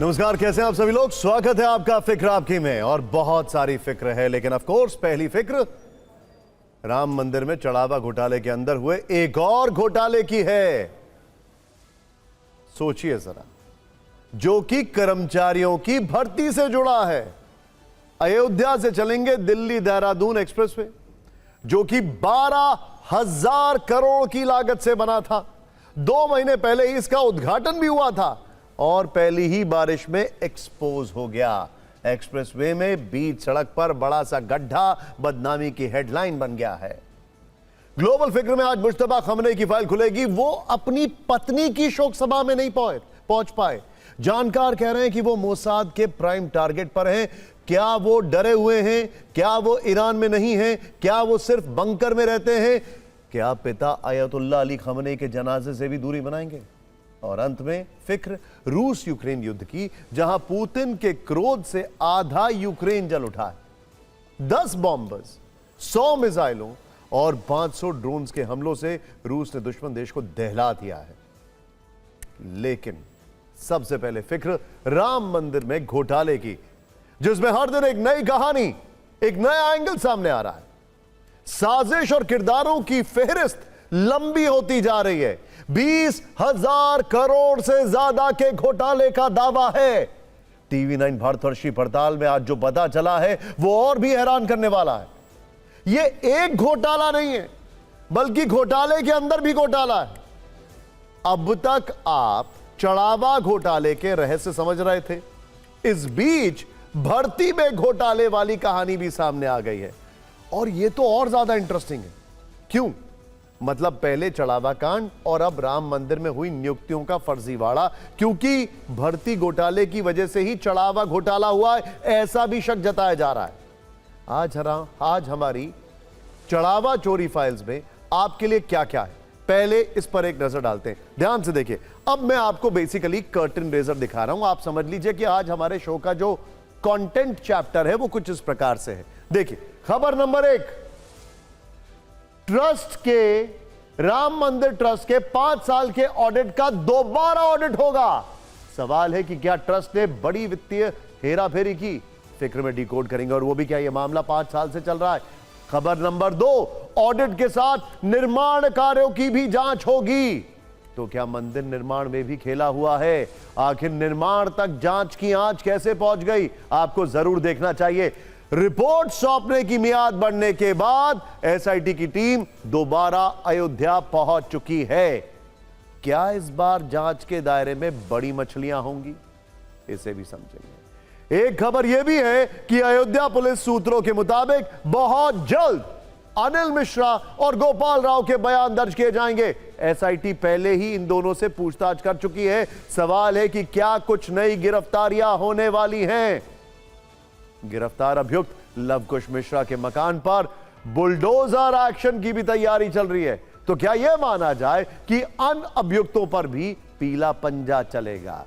नमस्कार, कैसे हैं आप सभी लोग। स्वागत है आपका फिक्र आपकी में। और बहुत सारी फिक्र है, लेकिन ऑफ कोर्स पहली फिक्र राम मंदिर में चढ़ावा घोटाले के अंदर हुए एक और घोटाले की है। सोचिए जरा, जो कि कर्मचारियों की भर्ती से जुड़ा है। अयोध्या से चलेंगे दिल्ली देहरादून एक्सप्रेसवे, जो कि 12,000 करोड़ की लागत से बना था। 2 महीने पहले ही इसका उद्घाटन भी हुआ था और पहली ही बारिश में एक्सपोज हो गया। एक्सप्रेसवे में बीच सड़क पर बड़ा सा गड्ढा बदनामी की हेडलाइन बन गया है। ग्लोबल फिक्र में आज मुश्तबा खमनेई की फाइल खुलेगी। वो अपनी पत्नी की शोक सभा में नहीं पहुंच पाए। जानकार कह रहे हैं कि वो मोसाद के प्राइम टारगेट पर हैं। क्या वो डरे हुए हैं? क्या वो ईरान में नहीं हैं? क्या वो सिर्फ बंकर में रहते हैं? क्या पिता अयतुल्ला अली खमनेई के जनाजे से भी दूरी बनाएंगे? और अंत में फिक्र रूस यूक्रेन युद्ध की, जहां पुतिन के क्रोध से आधा यूक्रेन जल उठा है। 10 बॉम्बर्स, 100 मिसाइलों और 500 ड्रोन्स के हमलों से रूस ने दुश्मन देश को दहला दिया है। लेकिन सबसे पहले फिक्र राम मंदिर में घोटाले की, जिसमें हर दिन एक नई कहानी, एक नया एंगल सामने आ रहा है। साजिश और किरदारों की फेहरिस्त लंबी होती जा रही है। 20,000 करोड़ से ज्यादा के घोटाले का दावा है। टीवी 9 भारतवर्षी पड़ताल में आज जो पता चला है वो और भी हैरान करने वाला है। ये एक घोटाला नहीं है, बल्कि घोटाले के अंदर भी घोटाला है। अब तक आप चढ़ावा घोटाले के रहस्य समझ रहे थे, इस बीच भर्ती में घोटाले वाली कहानी भी सामने आ गई है। और यह तो और ज्यादा इंटरेस्टिंग है। क्यों? मतलब पहले चढ़ावा कांड और अब राम मंदिर में हुई नियुक्तियों का फर्जीवाड़ा, क्योंकि भर्ती घोटाले की वजह से ही चढ़ावा घोटाला हुआ है, ऐसा भी शक जताया जा रहा है। आज हमारी चढ़ावा चोरी फाइल्स में आपके लिए क्या क्या है, पहले इस पर एक नजर डालते हैं। ध्यान से देखिए। अब मैं आपको बेसिकली कर्टन रेजर दिखा रहा हूं। आप समझ लीजिए कि आज हमारे शो का जो कंटेंट चैप्टर है वो कुछ इस प्रकार से है। देखिए, खबर नंबर 1, ट्रस्ट के, राम मंदिर ट्रस्ट के 5 साल के ऑडिट का दोबारा ऑडिट होगा। सवाल है कि क्या ट्रस्ट ने बड़ी वित्तीय हेराफेरी की? फिक्र में डिकोड करेंगे। और वो भी क्या, ये मामला 5 साल से चल रहा है। खबर नंबर 2, ऑडिट के साथ निर्माण कार्यों की भी जांच होगी। तो क्या मंदिर निर्माण में भी खेला हुआ है? आखिर निर्माण तक जांच की आंच कैसे पहुंच गई? आपको जरूर देखना चाहिए। रिपोर्ट सौंपने की मियाद बढ़ने के बाद एसआईटी की टीम दोबारा अयोध्या पहुंच चुकी है। क्या इस बार जांच के दायरे में बड़ी मछलियां होंगी? इसे भी समझेंगे। एक खबर यह भी है कि अयोध्या पुलिस सूत्रों के मुताबिक बहुत जल्द अनिल मिश्रा और गोपाल राव के बयान दर्ज किए जाएंगे। एसआईटी पहले ही इन दोनों से पूछताछ कर चुकी है। सवाल है कि क्या कुछ नई गिरफ्तारियां होने वाली हैं? गिरफ्तार अभियुक्त लवकुश मिश्रा के मकान पर बुलडोजर एक्शन की भी तैयारी चल रही है। तो क्या यह माना जाए कि अन्य अभियुक्तों पर भी पीला पंजा चलेगा?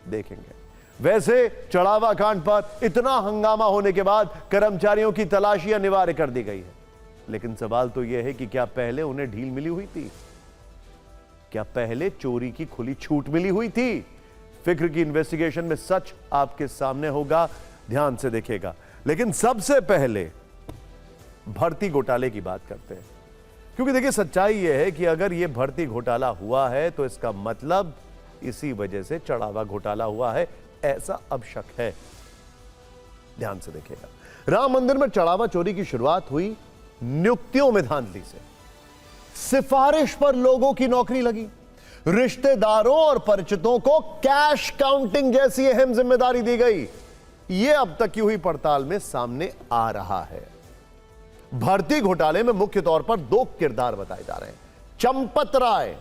देखेंगे। वैसे चढ़ावा कांड पर इतना हंगामा होने के बाद कर्मचारियों की तलाशी अनिवार्य कर दी गई है। लेकिन सवाल तो यह है कि क्या पहले उन्हें ढील मिली हुई थी? क्या पहले चोरी की खुली छूट मिली हुई थी? फिक्र की इन्वेस्टिगेशन में सच आपके सामने होगा, ध्यान से देखिएगा। लेकिन सबसे पहले भर्ती घोटाले की बात करते हैं, क्योंकि देखिए सच्चाई यह है कि अगर यह भर्ती घोटाला हुआ है तो इसका मतलब इसी वजह से चढ़ावा घोटाला हुआ है, ऐसा अब शक है। ध्यान से देखिएगा। राम मंदिर में चढ़ावा चोरी की शुरुआत हुई नियुक्तियों में धांधली से। सिफारिश पर लोगों की नौकरी लगी। रिश्तेदारों और परिचितों को कैश काउंटिंग जैसी अहम जिम्मेदारी दी गई। यह अब तक की हुई पड़ताल में सामने आ रहा है। भर्ती घोटाले में मुख्य तौर पर 2 किरदार बताए जा रहे हैं, चंपत राय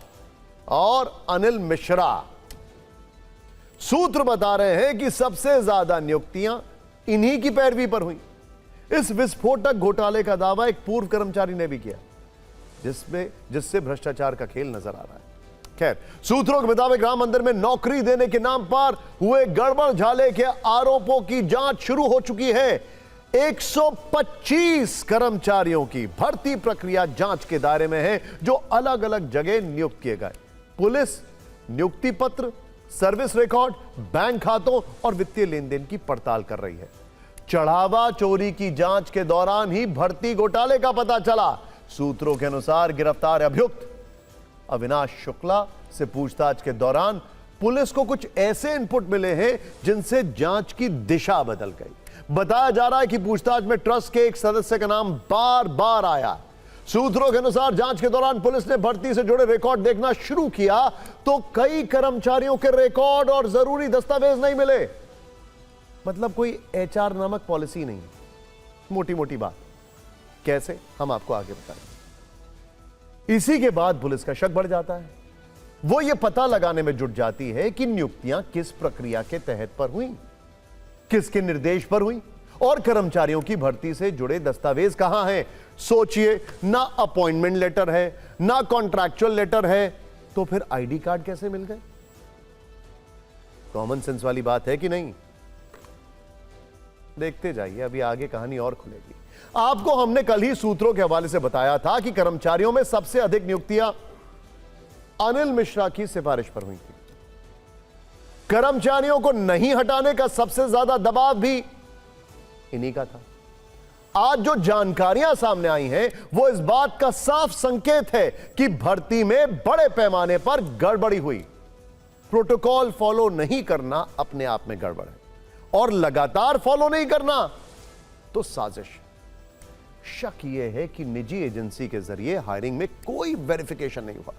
और अनिल मिश्रा। सूत्र बता रहे हैं कि सबसे ज्यादा नियुक्तियां इन्हीं की पैरवी पर हुई। इस विस्फोटक घोटाले का दावा एक पूर्व कर्मचारी ने भी किया, जिससे भ्रष्टाचार का खेल नजर आ रहा है। खैर, सूत्रों के मुताबिक राम मंदिर में नौकरी देने के नाम पर हुए गड़बड़ झाले के आरोपों की जांच शुरू हो चुकी है। 125 कर्मचारियों की भर्ती प्रक्रिया जांच के दायरे में है, जो अलग अलग जगह नियुक्त किए गए। पुलिस नियुक्ति पत्र, सर्विस रिकॉर्ड, बैंक खातों और वित्तीय लेन देन की पड़ताल कर रही है। चढ़ावा चोरी की जांच के दौरान ही भर्ती घोटाले का पता चला। सूत्रों के अनुसार गिरफ्तार अभियुक्त अविनाश शुक्ला से पूछताछ के दौरान पुलिस को कुछ ऐसे इनपुट मिले हैं जिनसे जांच की दिशा बदल गई। बताया जा रहा है कि पूछताछ में ट्रस्ट के एक सदस्य का नाम बार बार आया। सूत्रों के अनुसार जांच के दौरान पुलिस ने भर्ती से जुड़े रिकॉर्ड देखना शुरू किया तो कई कर्मचारियों के रिकॉर्ड और जरूरी दस्तावेज नहीं मिले। मतलब कोई एचआर नामक पॉलिसी नहीं। मोटी मोटी बात। कैसे, हम आपको आगे बताएंगे। इसी के बाद पुलिस का शक बढ़ जाता है। वो ये पता लगाने में जुट जाती है कि नियुक्तियां किस प्रक्रिया के तहत पर हुई, किसके निर्देश पर हुई और कर्मचारियों की भर्ती से जुड़े दस्तावेज कहां हैं। सोचिए, ना अपॉइंटमेंट लेटर है, ना कॉन्ट्रैक्चुअल लेटर है, तो फिर आईडी कार्ड कैसे मिल गए? कॉमन सेंस वाली बात है कि नहीं? देखते जाइए, अभी आगे कहानी और खुलेगी। आपको हमने कल ही सूत्रों के हवाले से बताया था कि कर्मचारियों में सबसे अधिक नियुक्तियां अनिल मिश्रा की सिफारिश पर हुई थी। कर्मचारियों को नहीं हटाने का सबसे ज्यादा दबाव भी इन्हीं का था। आज जो जानकारियां सामने आई हैं वो इस बात का साफ संकेत है कि भर्ती में बड़े पैमाने पर गड़बड़ी हुई। प्रोटोकॉल फॉलो नहीं करना अपने आप में गड़बड़ है और लगातार फॉलो नहीं करना तो साजिश। शक यह है कि निजी एजेंसी के जरिए हायरिंग में कोई वेरिफिकेशन नहीं हुआ।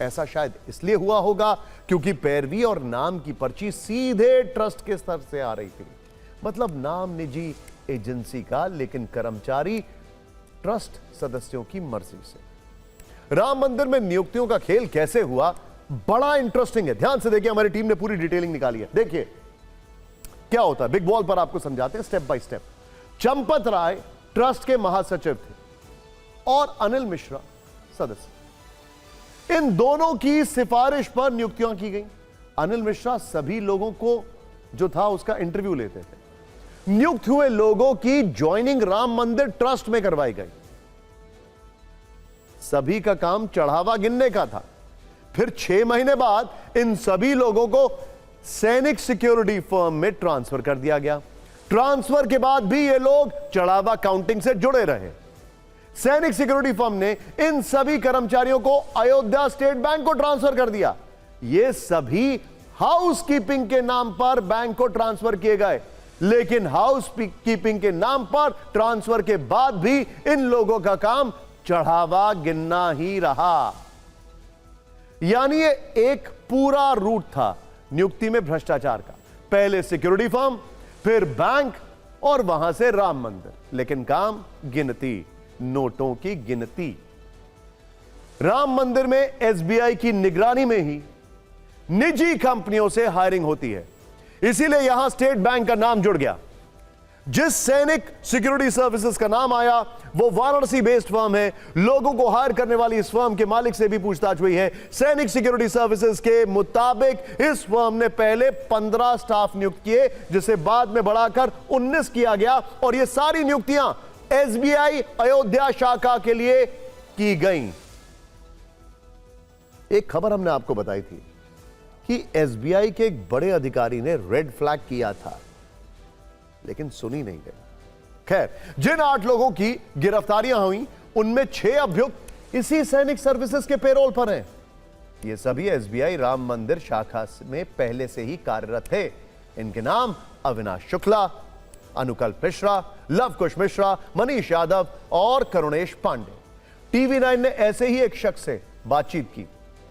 ऐसा शायद इसलिए हुआ होगा क्योंकि पैरवी और नाम की पर्ची सीधे ट्रस्ट के स्तर से आ रही थी। मतलब नाम निजी एजेंसी का, लेकिन कर्मचारी ट्रस्ट सदस्यों की मर्जी से। राम मंदिर में नियुक्तियों का खेल कैसे हुआ, बड़ा इंटरेस्टिंग है। ध्यान से देखिए, हमारी टीम ने पूरी डिटेलिंग निकाली है। देखिए क्या होता है, बिग बॉल पर आपको समझाते हैं step by step. Champat Rai trust के महासचिव थे और अनिल मिश्रा सदस्य। इन दोनों की सिफारिश पर नियुक्तियां की गई। अनिल मिश्रा सभी लोगों को जो था उसका इंटरव्यू लेते थे। नियुक्त हुए लोगों की ज्वाइनिंग राम मंदिर ट्रस्ट में करवाई गई। सभी का काम चढ़ावा गिनने का था। फिर 6 महीने बाद इन सभी लोगों को सैनिक सिक्योरिटी फर्म में ट्रांसफर कर दिया गया। ट्रांसफर के बाद भी ये लोग चढ़ावा काउंटिंग से जुड़े रहे। सैनिक सिक्योरिटी फर्म ने इन सभी कर्मचारियों को अयोध्या स्टेट बैंक को ट्रांसफर कर दिया। ये सभी हाउसकीपिंग के नाम पर बैंक को ट्रांसफर किए गए, लेकिन हाउस कीपिंग के नाम पर ट्रांसफर के बाद भी इन लोगों का काम चढ़ावा गिनना ही रहा। यानी ये एक पूरा रूट था नियुक्ति में भ्रष्टाचार का। पहले सिक्योरिटी फर्म, फिर बैंक और वहां से राम मंदिर, लेकिन काम गिनती, नोटों की गिनती। राम मंदिर में एसबीआई की निगरानी में ही निजी कंपनियों से हायरिंग होती है, इसीलिए यहां स्टेट बैंक का नाम जुड़ गया। जिस सैनिक सिक्योरिटी सर्विसेज का नाम आया वो वाराणसी बेस्ड फर्म है। लोगों को हायर करने वाली इस फर्म के मालिक से भी पूछताछ हुई है। सैनिक सिक्योरिटी सर्विसेज के मुताबिक इस फर्म ने पहले 15 स्टाफ नियुक्त किए, जिसे बाद में बढ़ाकर 19 किया गया और ये सारी नियुक्तियां एसबीआई अयोध्या शाखा के लिए की गई। एक खबर हमने आपको बताई थी कि एसबीआई के एक बड़े अधिकारी ने रेड फ्लैग किया था, लेकिन सुनी नहीं गई। खैर, जिन 8 लोगों की गिरफ्तारियां हुई उनमें 6 अभियुक्त इसी सैनिक सर्विसेज के पेरोल पर हैं। ये सभी एसबीआई राम मंदिर शाखा में पहले से ही कार्यरत थे। इनके नाम अविनाश शुक्ला, अनुकल्प मिश्रा, लवकुश मिश्रा, मनीष यादव और करुणेश पांडे। टीवी 9 ने ऐसे ही एक शख्स से बातचीत की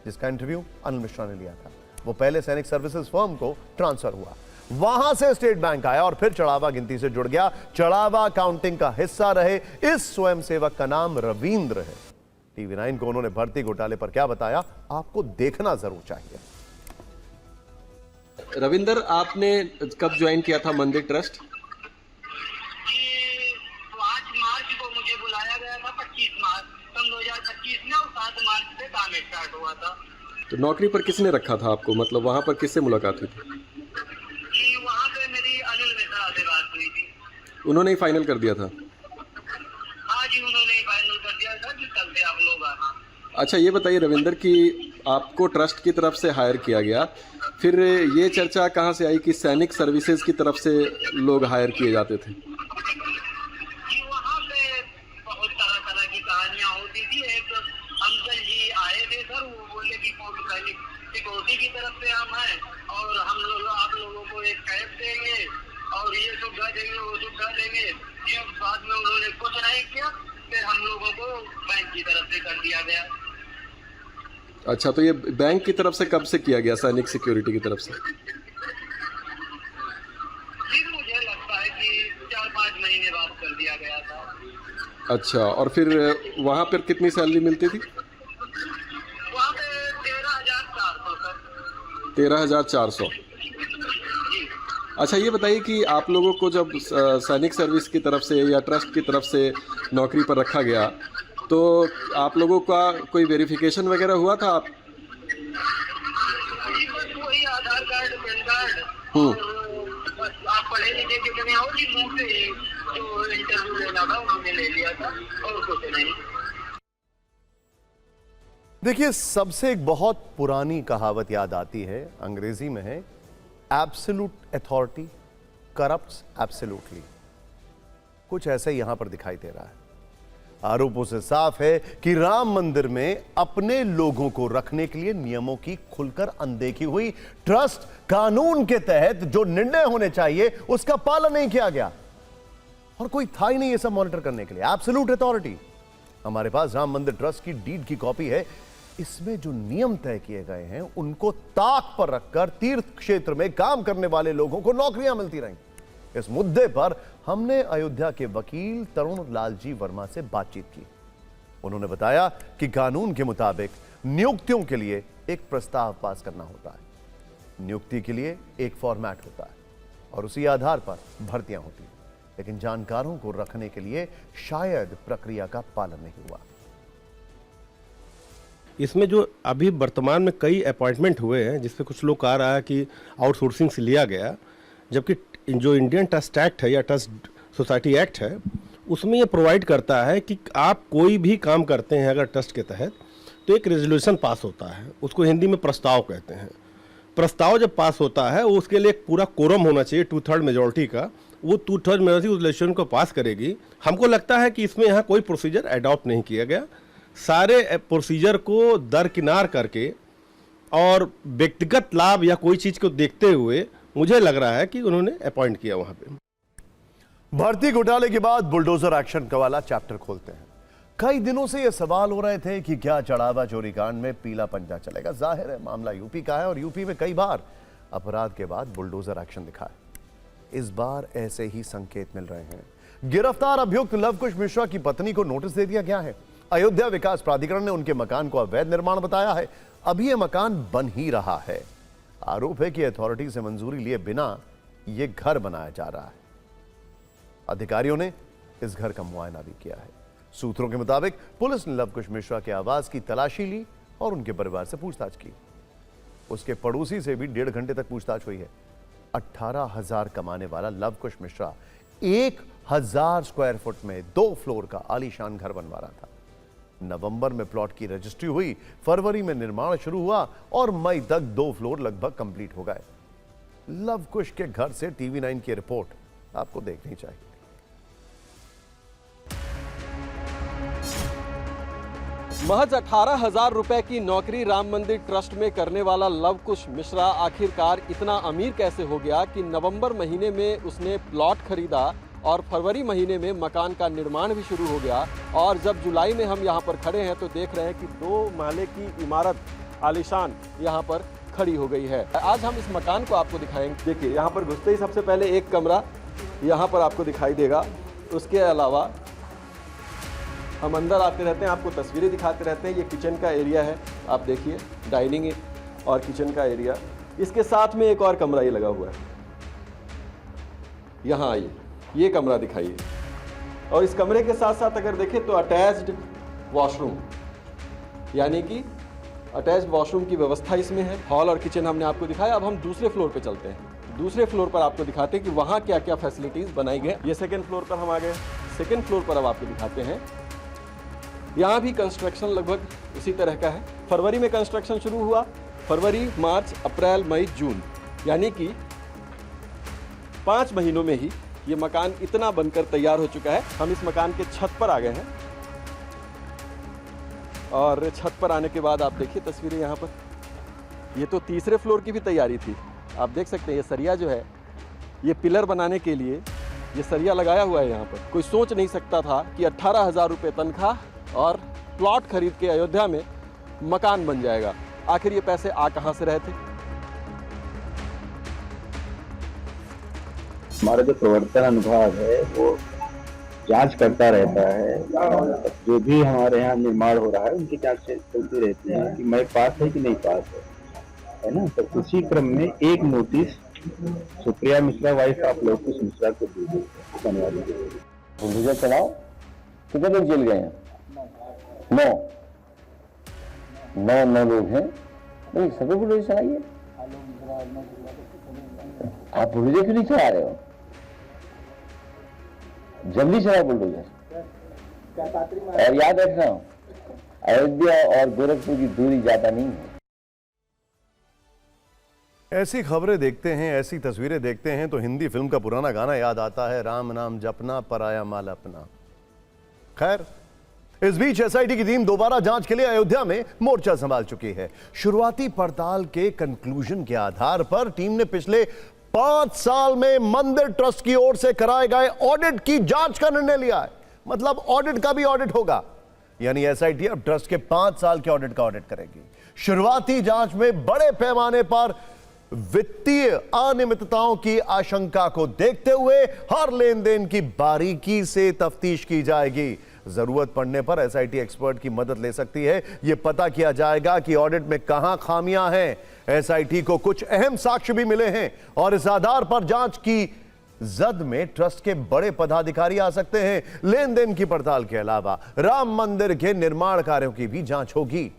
जिसका इंटरव्यू अनिल मिश्रा ने लिया था। वो पहले सैनिक सर्विसेज फर्म को ट्रांसफर हुआ, वहां से स्टेट बैंक आया और फिर चढ़ावा गिनती से जुड़ गया। चढ़ावा काउंटिंग का हिस्सा रहे इस स्वयंसेवक का नाम रविंद्र है। टीवी 9 को उन्होंने भर्ती घोटाले पर क्या बताया, आपको देखना जरूर चाहिए। रविंदर, आपने कब ज्वाइन किया था मंदिर ट्रस्ट? 5 मार्च को मुझे बुलाया गया था, 25 मार्च सन 2025 में, और 7 मार्च से काम स्टार्ट हुआ था। तो नौकरी पर किसने रखा था आपको, मतलब वहां पर किससे मुलाकात हुई थी? वहाँ पे मेरी अनिल मिश्रा से बात हुई थी। उन्होंने ही फाइनल कर दिया था? हाँ जी, उन्होंने ही फाइनल कर दिया था कि कल से आप लोग आना। अच्छा, ये बताइए रविंदर कि आपको ट्रस्ट की तरफ से हायर किया गया, फिर ये चर्चा कहाँ से आई कि सैनिक सर्विसेज की तरफ से लोग हायर किए जाते थे? कि वहाँ पे बहुत तरह तरह की कहानियाँ होती थी। एक अंकल जी आए थे सर, वो बोले कि सैनिक सिक्योरिटी की तरफ से हम हैं और हम लोग आप लोगों को एक कैब देंगे और ये सुविधा देंगे वो सुविधा देंगे। ये बाद में उन्होंने कुछ नहीं किया, फिर हम लोगों को बैंक की तरफ से कर दिया गया। अच्छा, तो ये बैंक की तरफ से कब से किया गया, सैनिक सिक्योरिटी की तरफ से? फिर मुझे लगता है कि 4-5 महीने बाद कर दिया गया था। अच्छा, और फिर वहाँ पर कितनी सैलरी मिलती थी? वहाँ पे 13,400 सर। 13,400। अच्छा, ये बताइए कि आप लोगों को जब सैनिक सर्विस की तरफ से या ट्रस्ट की तरफ से नौकरी पर रखा गया तो आप लोगों का कोई वेरिफिकेशन वगैरह हुआ था? आप बस वही आधार कार्ड, पैन कार्ड और बस आप पढ़े लिखे कितने हो जी, मुँह से ही जो इंटरव्यू लेना था उन्होंने ले लिया था और कुछ नहीं। देखिए, सबसे एक बहुत पुरानी कहावत याद आती है, अंग्रेजी में है, एब्सोल्यूट अथॉरिटी करप्ट्स एब्सोल्यूटली। कुछ ऐसा ही यहां पर दिखाई दे रहा है। आरोपों से साफ है कि राम मंदिर में अपने लोगों को रखने के लिए नियमों की खुलकर अनदेखी हुई। ट्रस्ट कानून के तहत जो निर्णय होने चाहिए उसका पालन नहीं किया गया और कोई था ही नहीं ये सब मॉनिटर करने के लिए। Absolute authority. हमारे पास राम मंदिर ट्रस्ट की डीड की कॉपी है। इसमें जो नियम तय किए गए हैं उनको ताक पर रखकर तीर्थ क्षेत्र में काम करने वाले लोगों को नौकरियां मिलती रहीं। इस मुद्दे पर हमने अयोध्या के वकील तरुण लाल जी वर्मा से बातचीत की। उन्होंने बताया कि कानून के मुताबिक नियुक्तियों के लिए एक प्रस्ताव पास करना होता है। नियुक्ति के लिए एक फॉर्मेट होता है और उसी आधार पर भर्तियां होती हैं, लेकिन जानकारों को रखने के लिए शायद प्रक्रिया का पालन नहीं हुआ। इसमें जो अभी वर्तमान में कई अपॉइंटमेंट हुए हैं जिसपे कुछ लोग कह रहा है कि आउटसोर्सिंग से लिया गया, जबकि जो इंडियन ट्रस्ट एक्ट है या ट्रस्ट सोसाइटी एक्ट है उसमें ये प्रोवाइड करता है कि आप कोई भी काम करते हैं अगर ट्रस्ट के तहत तो एक रेजोल्यूशन पास होता है, उसको हिंदी में प्रस्ताव कहते हैं। प्रस्ताव जब पास होता है वो उसके लिए एक पूरा कोरम होना चाहिए 2/3 मेजोरिटी का। वो 2/3 मेजोरिटी उस रेजोल्यूशन को पास करेगी। हमको लगता है कि इसमें यहाँ कोई प्रोसीजर अडॉप्ट नहीं किया गया। सारे प्रोसीजर को दरकिनार करके और व्यक्तिगत लाभ या कोई चीज़ को देखते हुए मुझे लग रहा है कि उन्होंने अपॉइंट किया वहां पे। भर्ती घोटाले के बाद बुलडोजर एक्शन का वाला चैप्टर खोलते हैं। कई दिनों से यह सवाल हो रहे थे कि क्या चढ़ावा चोरी कांड में पीला पंजा चलेगा। जाहिर है मामला यूपी का है और यूपी में कई बार अपराध के बाद बुलडोजर एक्शन दिखा है। इस बार ऐसे ही संकेत मिल रहे हैं। गिरफ्तार अभियुक्त लवकुश मिश्रा की पत्नी को नोटिस दे दिया गया है। अयोध्या विकास प्राधिकरण ने उनके मकान को अवैध निर्माण बताया है। अभी यह मकान बन ही रहा है। आरोप है कि अथॉरिटी से मंजूरी लिए बिना यह घर बनाया जा रहा है। अधिकारियों ने इस घर का मुआयना भी किया है। सूत्रों के मुताबिक पुलिस ने लवकुश मिश्रा के आवास की तलाशी ली और उनके परिवार से पूछताछ की। उसके पड़ोसी से भी 1.5 घंटे तक पूछताछ हुई है। 18,000 कमाने वाला लवकुश मिश्रा 1,000 स्क्वायर फुट में 2 फ्लोर का आलीशान घर बनवा रहा था। नवंबर में प्लॉट की रजिस्ट्री हुई, फरवरी में निर्माण शुरू हुआ और मई तक 2 फ्लोर लगभग कंप्लीट हो गए। लवकुश के घर से TV9 की रिपोर्ट आपको देखनी चाहिए। महज 18,000 रुपए की नौकरी राम मंदिर ट्रस्ट में करने वाला लवकुश मिश्रा आखिरकार इतना अमीर कैसे हो गया कि नवंबर महीने में उसने प्लॉट खरीदा और फरवरी महीने में मकान का निर्माण भी शुरू हो गया। और जब जुलाई में हम यहाँ पर खड़े हैं तो देख रहे हैं कि 2 माले की इमारत आलीशान यहाँ पर खड़ी हो गई है। आज हम इस मकान को आपको दिखाएंगे। देखिए, यहाँ पर घुसते ही सबसे पहले एक कमरा यहाँ पर आपको दिखाई देगा। उसके अलावा हम अंदर आते रहते हैं, आपको तस्वीरें दिखाते रहते हैं। ये किचन का एरिया है, आप देखिए, डाइनिंग और किचन का एरिया। इसके साथ में एक और कमरा ये लगा हुआ है। यहाँ आइए, ये कमरा दिखाइए। और इस कमरे के साथ साथ अगर देखें तो अटैच्ड वॉशरूम, यानी कि अटैच्ड वॉशरूम की व्यवस्था इसमें है। हॉल और किचन हमने आपको दिखाया। अब हम दूसरे फ्लोर पे चलते हैं। दूसरे फ्लोर पर आपको दिखाते हैं कि वहाँ क्या क्या फैसिलिटीज़ बनाई गई। ये सेकेंड फ्लोर पर हम आ गए। सेकेंड फ्लोर पर अब आपको दिखाते हैं। यहाँ भी कंस्ट्रक्शन लगभग उसी तरह का है। फरवरी में कंस्ट्रक्शन शुरू हुआ फरवरी, मार्च, अप्रैल, मई, जून, यानी कि 5 महीनों में ही ये मकान इतना बनकर तैयार हो चुका है। हम इस मकान के छत पर आ गए हैं और छत पर आने के बाद आप देखिए तस्वीरें यहाँ पर। ये तो तीसरे फ्लोर की भी तैयारी थी। आप देख सकते हैं ये सरिया जो है, ये पिलर बनाने के लिए ये सरिया लगाया हुआ है यहाँ पर। कोई सोच नहीं सकता था कि 18,000 रुपये तनख्वाह और प्लॉट खरीद के अयोध्या में मकान बन जाएगा। आखिर ये पैसे आ कहाँ से रहे थे? हमारा जो प्रवर्तन अनुभाग है वो जांच करता रहता है। जो भी हमारे यहाँ निर्माण हो रहा है उनकी जांच चलती रहती है कि मैं पास है कि नहीं पास है ना। तो उसी क्रम में एक notice Supriya Mishra wife of Lavkush Mishra को दी गई बुलडोजर चलाओ। कितने लोग जेल गए हैं? 9 लोग हैं। नहीं, सभी बुलडोजर चलाइए। आप बुलडोजर क्यों नहीं चला रहे हो? जल्दी चलाओ बुलडोजर। और याद रखना, अयोध्या और गोरखपुर की दूरी ज्यादा नहीं है। ऐसी खबरें देखते हैं, ऐसी तस्वीरें देखते हैं तो हिंदी फिल्म का पुराना गाना याद आता है, राम नाम जपना पराया माल अपना। खैर, इस बीच एसआईटी की टीम दोबारा जांच के लिए अयोध्या में मोर्चा संभाल चुकी है। शुरुआती पड़ताल के कंक्लूजन के आधार पर टीम ने पिछले 5 साल में मंदिर ट्रस्ट की ओर से कराए गए ऑडिट की जांच का निर्णय लिया है। मतलब ऑडिट का भी ऑडिट होगा, यानी एसआईटी अब ट्रस्ट के 5 साल के ऑडिट का ऑडिट करेगी। शुरुआती जांच में बड़े पैमाने पर वित्तीय अनियमितताओं की आशंका को देखते हुए हर लेन देन की बारीकी से तफ्तीश की जाएगी। जरूरत पड़ने पर एसआईटी एक्सपर्ट की मदद ले सकती है। यह पता किया जाएगा कि ऑडिट में कहां खामियां हैं। एसआईटी को कुछ अहम साक्ष्य भी मिले हैं और इस आधार पर जांच की जद में ट्रस्ट के बड़े पदाधिकारी आ सकते हैं। लेन देन की पड़ताल के अलावा राम मंदिर के निर्माण कार्यों की भी जांच होगी।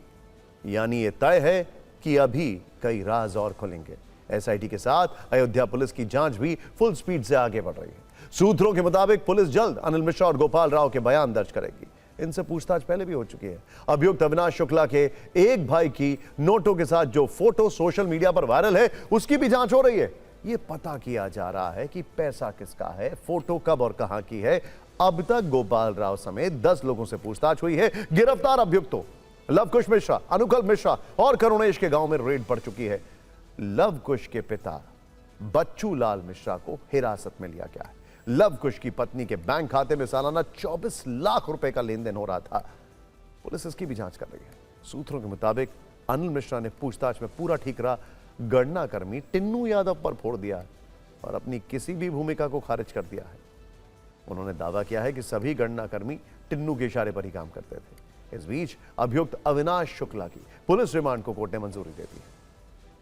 यानी यह तय है कि अभी कई राज और खुलेंगे। एसआईटी के साथ अयोध्या पुलिस की जांच भी फुल स्पीड से आगे बढ़ रही है। सूत्रों के मुताबिक पुलिस जल्द अनिल मिश्रा और गोपाल राव के बयान दर्ज करेगी। इनसे पूछताछ पहले भी हो चुकी है। अभियुक्त अविनाश शुक्ला के एक भाई की नोटों के साथ जो फोटो सोशल मीडिया पर वायरल है, उसकी भी जांच हो रही है। यह पता किया जा रहा है कि पैसा किसका है, फोटो कब और कहां की है। अब तक गोपाल राव समेत 10 लोगों से पूछताछ हुई है। गिरफ्तार अभियुक्तों लवकुश मिश्रा, अनुकल मिश्रा और करुणेश के गांव में रेड पड़ चुकी है। लवकुश के पिता बच्चू लाल मिश्रा को हिरासत में लिया गया है। लवकुश की पत्नी के बैंक खाते में सालाना 24 लाख रुपए का लेन देन हो रहा था। पुलिस इसकी भी जांच कर रही है। सूत्रों के मुताबिक अनिल मिश्रा ने पूछताछ में पूरा ठीकरा गणना कर्मी टिन्नू यादव पर फोड़ दिया है और अपनी किसी भी भूमिका को खारिज कर दिया है। उन्होंने दावा किया है कि सभी गणना कर्मी टिन्नू के इशारे पर ही काम करते थे। इस बीच अभियुक्त अविनाश शुक्ला की पुलिस रिमांड को कोर्ट ने मंजूरी दे दी है।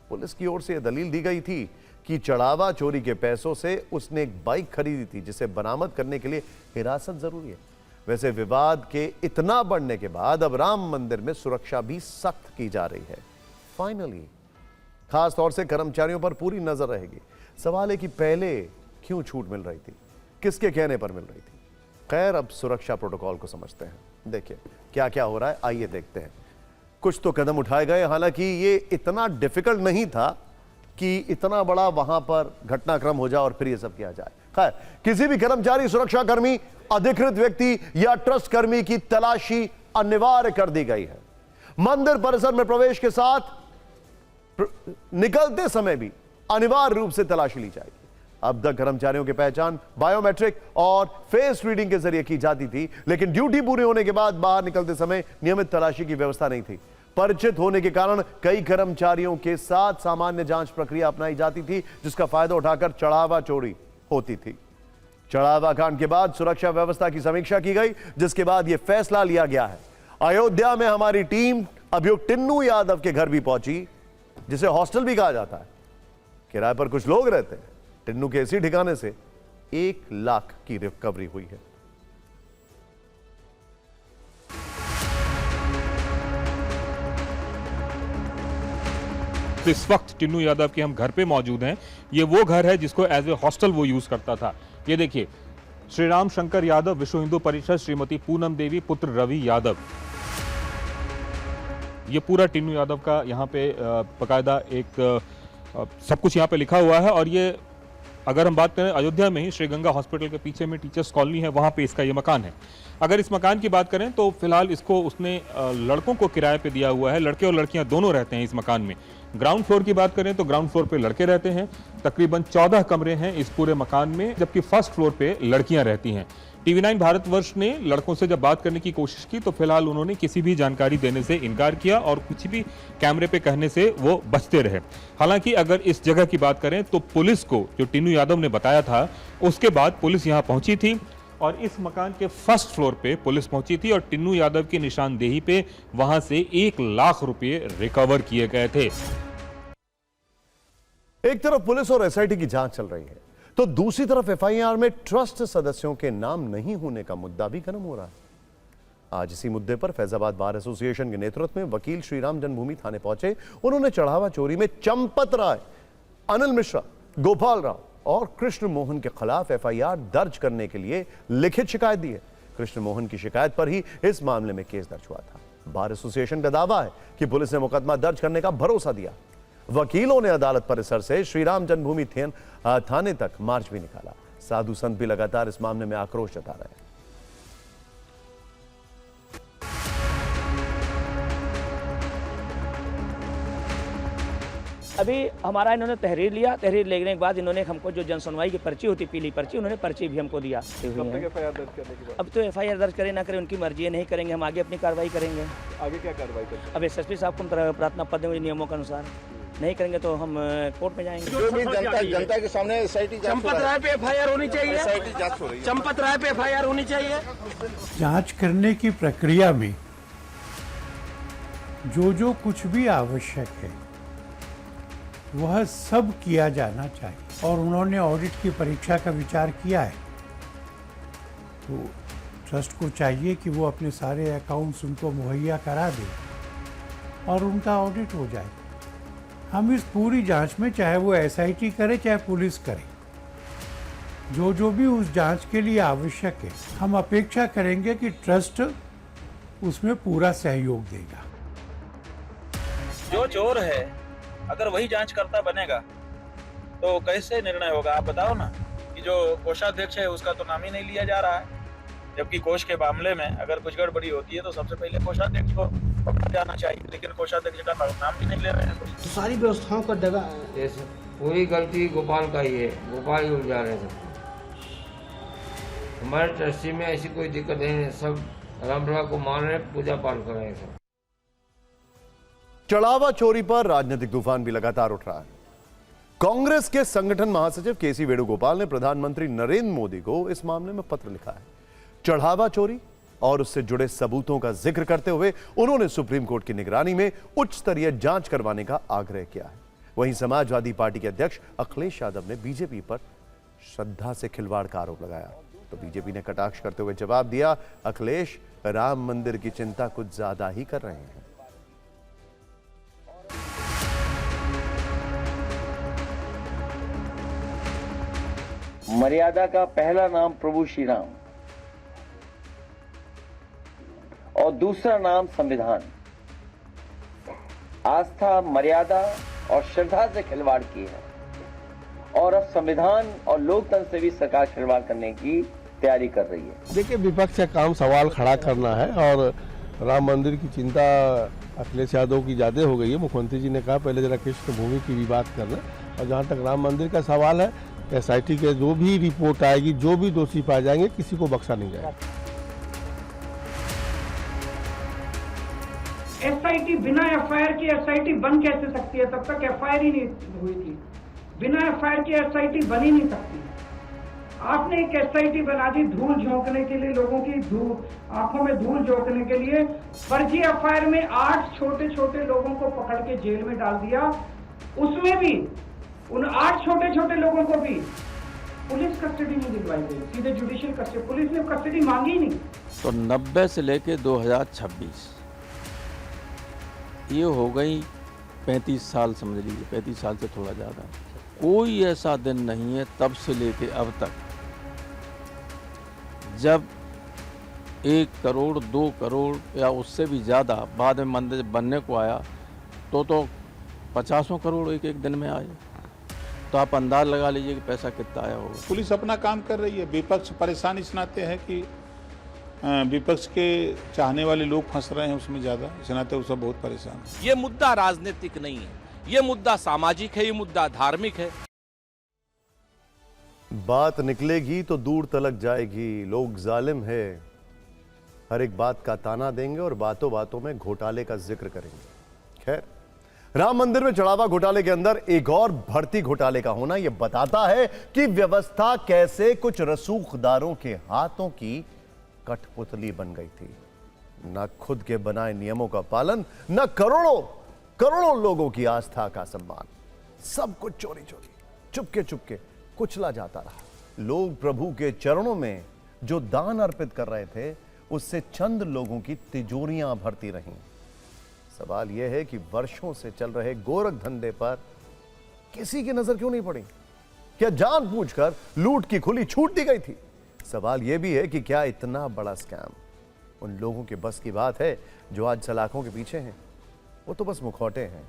पुलिस की ओर से यह दलील दी गई थी कि चढ़ावा चोरी के पैसों से उसने एक बाइक खरीदी थी जिसे बरामद करने के लिए हिरासत जरूरी है। वैसे विवाद के इतना बढ़ने के बाद अब राम मंदिर में सुरक्षा भी सख्त की जा रही है। फाइनली खास तौर से कर्मचारियों पर पूरी नजर रहेगी। सवाल है कि पहले क्यों छूट मिल रही थी, किसके कहने पर मिल रही थी। खैर, अब सुरक्षा प्रोटोकॉल को समझते हैं। देखिए क्या क्या हो रहा है, आइए देखते हैं। कुछ तो कदम उठाए गए, हालांकि ये इतना डिफिकल्ट नहीं था कि इतना बड़ा वहां पर घटनाक्रम हो जाए और फिर ये सब किया जाए। खैर, किसी भी कर्मचारी, सुरक्षा कर्मी, अधिकृत व्यक्ति या ट्रस्ट कर्मी की तलाशी अनिवार्य कर दी गई है। मंदिर परिसर में प्रवेश के साथ निकलते समय भी अनिवार्य रूप से तलाशी ली जाएगी। अब तक कर्मचारियों की पहचान बायोमेट्रिक और फेस रीडिंग के जरिए की जाती थी, लेकिन ड्यूटी पूरी होने के बाद बाहर निकलते समय नियमित तलाशी की व्यवस्था नहीं थी। परिचित होने के कारण कई कर्मचारियों के साथ सामान्य जांच प्रक्रिया अपनाई जाती थी, जिसका फायदा उठाकर चढ़ावा चोरी होती थी। चढ़ावा कांड के बाद सुरक्षा व्यवस्था की समीक्षा की गई, जिसके बाद यह फैसला लिया गया है। अयोध्या में हमारी टीम अभियुक्त टिन्नू यादव के घर भी पहुंची, जिसे हॉस्टल भी कहा जाता है। किराए पर कुछ लोग रहते हैं। टिन्नू के इसी ठिकाने से 1 लाख की रिकवरी हुई है। तो इस वक्त टिन्नू यादव के हम घर पे मौजूद हैं। ये वो घर है जिसको एज ए हॉस्टल वो यूज करता था। ये देखिए, श्री राम शंकर यादव, विश्व हिंदू परिषद, श्रीमती पूनम देवी, पुत्र रवि यादव। ये पूरा टिन्नू यादव का यहाँ पे बाकायदा एक सब कुछ यहाँ पे लिखा हुआ है। और ये अगर हम बात करें अयोध्या में ही श्रीगंगा हॉस्पिटल के पीछे में टीचर्स कॉलोनी है, वहाँ पे इसका ये मकान है। अगर इस मकान की बात करें तो फिलहाल इसको उसने लड़कों को किराए पे दिया हुआ है, लड़के और लड़कियां दोनों रहते हैं इस मकान में। ग्राउंड फ्लोर की बात करें तो ग्राउंड फ्लोर पे लड़के रहते हैं, तकरीबन 14 कमरे हैं इस पूरे मकान में, जबकि फर्स्ट फ्लोर पे लड़कियां रहती हैं। TV9 भारतवर्ष ने लड़कों से जब बात करने की कोशिश की तो फिलहाल उन्होंने किसी भी जानकारी देने से इनकार किया और कुछ भी कैमरे पे कहने से वो बचते रहे। हालांकि अगर इस जगह की बात करें तो पुलिस को जो टिन्नू यादव ने बताया था उसके बाद पुलिस यहाँ पहुंची थी और इस मकान के फर्स्ट फ्लोर पे पुलिस पहुंची थी और टिन्नू यादव की निशानदेही पे वहां से 1 लाख रुपए रिकवर किए गए थे। एक तरफ पुलिस और SIT की जांच चल रही है तो दूसरी तरफ FIR में ट्रस्ट सदस्यों के नाम नहीं होने का मुद्दा भी गर्म हो रहा है। आज इसी मुद्दे पर फैजाबाद बार एसोसिएशन के नेतृत्व में वकील श्रीराम जन्मभूमि थाने पहुंचे। उन्होंने चढ़ावा चोरी में चंपत राय, अनिल मिश्रा, गोपाल राव और कृष्ण मोहन के खिलाफ FIR दर्ज करने के लिए लिखित शिकायत दी है। कृष्ण मोहन की शिकायत पर ही इस मामले में केस दर्ज हुआ था। बार एसोसिएशन का दावा है कि पुलिस ने मुकदमा दर्ज करने का भरोसा दिया। वकीलों ने अदालत परिसर से श्रीराम जन्मभूमि थाने तक मार्च भी निकाला। साधु संत भी लगातार इस मामले में आक्रोश जता रहे हैं। अभी हमारा इन्होंने तहरीर लिया, तहरीर लेने के बाद इन्होंने हमको जो जन सुनवाई की पर्ची होती, पीली पर्ची, उन्होंने पर्ची भी हमको दिया। अब तो FIR दर्ज करे ना करे उनकी मर्जी है, नहीं करेंगे हम आगे अपनी कार्रवाई करेंगे। आगे क्या कार्रवाई करेंगे? अब SSP साहब को प्रार्थना पद देंगे नियमों के अनुसार, नहीं करेंगे तो हम कोर्ट में जाएंगे। जो भी जनता के सामने SIT चंपत राय पे FIR होनी चाहिए, SIT जांच हो रही है। चंपत राय पे FIR होनी चाहिए। जांच करने की प्रक्रिया में जो कुछ भी आवश्यक है वह सब किया जाना चाहिए और उन्होंने ऑडिट की परीक्षा का विचार किया है तो ट्रस्ट को चाहिए कि वो अपने सारे अकाउंट्स उनको मुहैया करा दे और उनका ऑडिट हो जाए। हम इस पूरी जांच में चाहे वो SIT करे चाहे पुलिस करे, जो भी उस जांच के लिए आवश्यक है हम अपेक्षा करेंगे कि ट्रस्ट उसमें पूरा सहयोग देगा। जो चोर है अगर वही जांचकर्ता बनेगा तो कैसे निर्णय होगा आप बताओ ना। कि जो कोषाध्यक्ष है उसका तो नाम ही नहीं लिया जा रहा है, जबकि कोष के मामले में अगर कुछ गड़बड़ी होती है तो सबसे पहले कोषाध्यक्ष को पकड़ा जाना चाहिए, लेकिन कोषाध्यक्ष का नाम भी नहीं ले रहे हैं। तो सारी व्यवस्थाओं का दगा, पूरी गलती गोपाल का ही है, गोपाल ही उलझा रहे थे। हमारे ट्रस्टी में ऐसी कोई दिक्कत नहीं है, सब रामलला को मान रहे, पूजा पाठ कर रहे हैं। चढ़ावा चोरी पर राजनीतिक तूफान भी लगातार उठ रहा है। कांग्रेस के संगठन महासचिव KC वेणुगोपाल ने प्रधानमंत्री नरेंद्र मोदी को इस मामले में पत्र लिखा है। चढ़ावा चोरी और उससे जुड़े सबूतों का जिक्र करते हुए उन्होंने सुप्रीम कोर्ट की निगरानी में उच्च स्तरीय जांच करवाने का आग्रह किया है। वहीं समाजवादी पार्टी के अध्यक्ष अखिलेश यादव ने बीजेपी पर श्रद्धा से खिलवाड़ का आरोप लगाया तो बीजेपी ने कटाक्ष करते हुए जवाब दिया, अखिलेश राम मंदिर की चिंता कुछ ज्यादा ही कर रहे हैं। मर्यादा का पहला नाम प्रभु श्री राम और दूसरा नाम संविधान। आस्था, मर्यादा और श्रद्धा से खिलवाड़ की है और अब संविधान और लोकतंत्र से भी सरकार खिलवाड़ करने की तैयारी कर रही है। देखिए, विपक्ष का काम सवाल खड़ा करना है और राम मंदिर की चिंता अखिलेश यादव की ज्यादा हो गई है। मुख्यमंत्री जी ने कहा पहले जरा कृष्ण भूमि की भी बात करना, और जहाँ तक राम मंदिर का सवाल है SIT के जो भी रिपोर्ट आएगी, जो भी दोषी पाए जाएंगे, किसी को बख्शा नहीं जाएगा। SIT बिना FIR की SIT बन कैसे सकती है? तब तक FIR ही नहीं हुई थी। बिना FIR की SIT बन ही नहीं सकती। आपने एक SIT बना दी धूल झोंकने के लिए, लोगों की आंखों में धूल झोंकने के लिए। फर्जी FIR में 8 छोटे छोटे लोगों को पकड़ के जेल में डाल दिया। उसमें भी उन 8 छोटे छोटे लोगों को भी पुलिस कस्टडी नहीं दिलवाई गई, सीधे जुडिशियल कस्टडी, पुलिस ने कस्टडी मांगी ही नहीं। तो 90 से लेके 2026 ये हो गई 35 साल, समझ लीजिए 35 साल से थोड़ा ज़्यादा। कोई ऐसा दिन नहीं है तब से लेके अब तक जब 1 करोड़ 2 करोड़ या उससे भी ज़्यादा बाद में मंदिर बनने को आया तो 50 करोड़ एक एक दिन में आए। तो आप अंदाज लगा लीजिए कि पैसा कितना आया होगा। पुलिस अपना काम कर रही है, विपक्ष परेशान इस नाते है कि विपक्ष के चाहने वाले लोग फंस रहे हैं उसमें ज़्यादा, इस नाते वो सब बहुत परेशान है। ये मुद्दा राजनीतिक नहीं है, ये मुद्दा सामाजिक है, ये मुद्दा धार्मिक है। बात निकलेगी तो दूर तलक जाएगी। लोग जालिम है, हर एक बात का ताना देंगे और बातों बातों में घोटाले का जिक्र करेंगे। खैर, राम मंदिर में चढ़ावा घोटाले के अंदर एक और भर्ती घोटाले का होना यह बताता है कि व्यवस्था कैसे कुछ रसूखदारों के हाथों की कठपुतली बन गई थी। न खुद के बनाए नियमों का पालन, न करोड़ों लोगों की आस्था का सम्मान। सब कुछ चोरी चोरी, चुपके चुपके कुचला जाता रहा। लोग प्रभु के चरणों में जो दान अर्पित कर रहे थे उससे चंद लोगों की तिजोरियां भरती रहीं। सवाल यह है कि वर्षों से चल रहे गोरख धंधे पर किसी की नजर क्यों नहीं पड़ी? क्या जानबूझकर लूट की खुली छूट दी गई थी? सवाल यह भी है कि क्या इतना बड़ा स्कैम उन लोगों के बस की बात है जो आज सलाखों के पीछे हैं? वो तो बस मुखौटे हैं।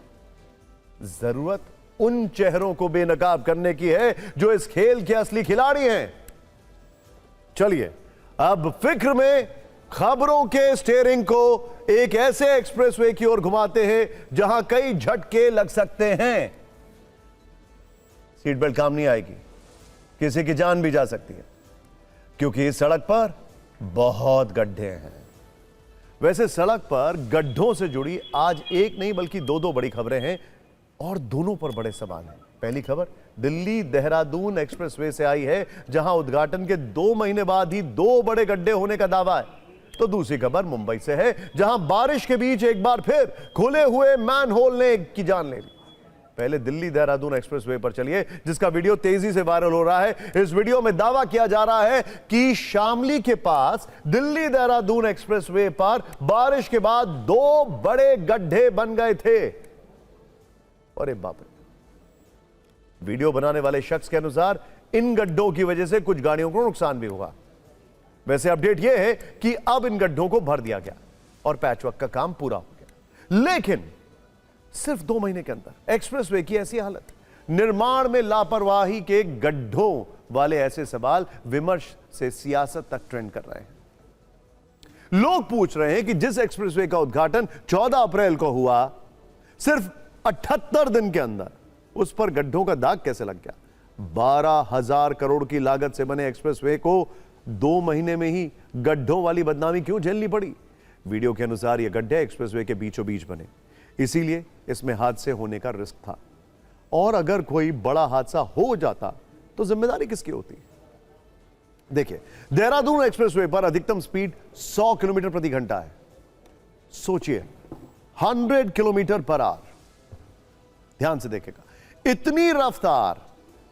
जरूरत उन चेहरों को बेनकाब करने की है जो इस खेल के असली खिलाड़ी हैं। चलिए अब फिक्र में खबरों के स्टीयरिंग को एक ऐसे एक्सप्रेसवे की ओर घुमाते हैं जहां कई झटके लग सकते हैं। सीट बेल्ट काम नहीं आएगी, किसी की जान भी जा सकती है, क्योंकि इस सड़क पर बहुत गड्ढे हैं। वैसे सड़क पर गड्ढों से जुड़ी आज एक नहीं बल्कि दो बड़ी खबरें हैं और दोनों पर बड़े सवाल हैं। पहली खबर दिल्ली देहरादून एक्सप्रेसवे से आई है, जहां उद्घाटन के 2 महीने बाद ही 2 बड़े गड्ढे होने का दावा है। तो दूसरी खबर मुंबई से है, जहां बारिश के बीच एक बार फिर खुले हुए मैनहोल ने एक की जान ले ली। पहले दिल्ली देहरादून एक्सप्रेसवे पर चलिए, जिसका वीडियो तेजी से वायरल हो रहा है। इस वीडियो में दावा किया जा रहा है कि शामली के पास दिल्ली देहरादून एक्सप्रेसवे पर बारिश के बाद 2 बड़े गड्ढे बन गए थे। अरे बाप रे! वीडियो बनाने वाले शख्स के अनुसार इन गड्ढों की वजह से कुछ गाड़ियों को नुकसान भी हुआ। वैसे अपडेट यह है कि अब इन गड्ढों को भर दिया गया और पैचवर्क का काम पूरा हो गया। लेकिन सिर्फ 2 महीने के अंदर एक्सप्रेसवे की ऐसी हालत, निर्माण में लापरवाही के गड्ढों वाले ऐसे सवाल विमर्श से सियासत तक ट्रेंड कर रहे हैं। लोग पूछ रहे हैं कि जिस एक्सप्रेसवे का उद्घाटन 14 अप्रैल को हुआ, सिर्फ 78 दिन के अंदर उस पर गड्ढों का दाग कैसे लग गया? 12,000 करोड़ की लागत से बने एक्सप्रेसवे को 2 महीने में ही गड्ढों वाली बदनामी क्यों झेलनी पड़ी? वीडियो के अनुसार यह गड्ढे एक्सप्रेसवे के बीचों बीच बने, इसीलिए इसमें हादसे होने का रिस्क था। और अगर कोई बड़ा हादसा हो जाता तो जिम्मेदारी किसकी होती? देखिए, देहरादून एक्सप्रेसवे पर अधिकतम स्पीड 100 किलोमीटर प्रति घंटा है। सोचिए, 100 किलोमीटर पर आवर। ध्यान से देखेगा, इतनी रफ्तार